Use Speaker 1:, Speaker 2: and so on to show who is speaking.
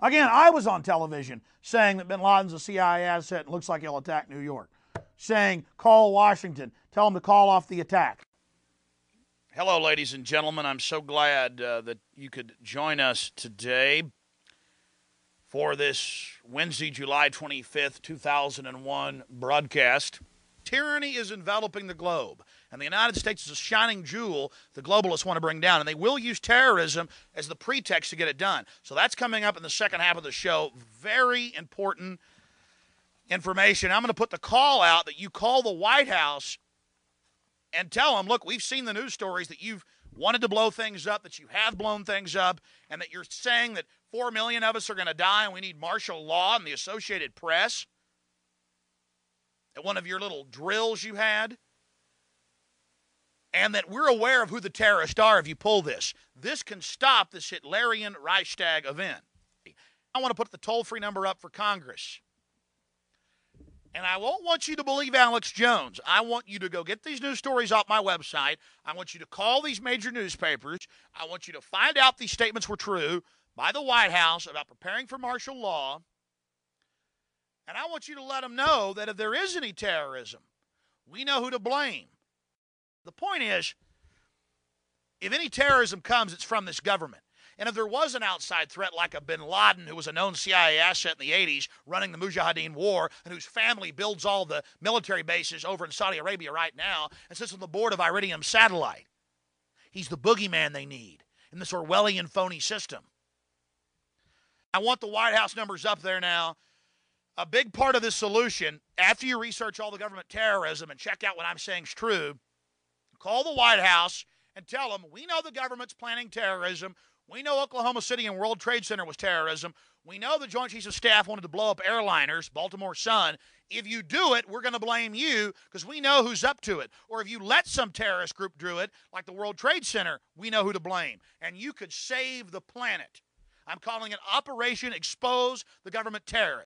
Speaker 1: Again, I was on television saying that bin Laden's a CIA asset and looks like he'll attack New York. Saying, call Washington, tell them to call off the attack.
Speaker 2: Hello, ladies and gentlemen. I'm so glad that you could join us today for this Wednesday, July 25th, 2001 broadcast. Tyranny is enveloping the globe, and the United States is a shining jewel the globalists want to bring down, and they will use terrorism as the pretext to get it done. So that's coming up in the second half of the show. Very important information. I'm going to put the call out that you call the White House and tell them, look, we've seen the news stories that you've wanted to blow things up, that you have blown things up, and that you're saying that 4 million of us are going to die and we need martial law and the Associated Press at one of your little drills you had, and that we're aware of who the terrorists are if you pull this. This can stop this Hitlerian Reichstag event. I want to put the toll-free number up for Congress. And I won't want you to believe Alex Jones. I want you to go get these news stories off my website. I want you to call these major newspapers. I want you to find out these statements were true by the White House about preparing for martial law. And I want you to let them know that if there is any terrorism, we know who to blame. The point is, if any terrorism comes, it's from this government. And if there was an outside threat like a bin Laden, who was a known CIA asset in the 80s, running the Mujahideen war, and whose family builds all the military bases over in Saudi Arabia right now, and sits on the board of Iridium Satellite, he's the boogeyman they need in this Orwellian phony system. I want the White House numbers up there now. A big part of this solution, after you research all the government terrorism and check out what I'm saying is true, call the White House and tell them, we know the government's planning terrorism. We know Oklahoma City and World Trade Center was terrorism. We know the Joint Chiefs of Staff wanted to blow up airliners, Baltimore Sun. If you do it, we're going to blame you because we know who's up to it. Or if you let some terrorist group do it, like the World Trade Center, we know who to blame. And you could save the planet. I'm calling it Operation Expose the Government Terrorist.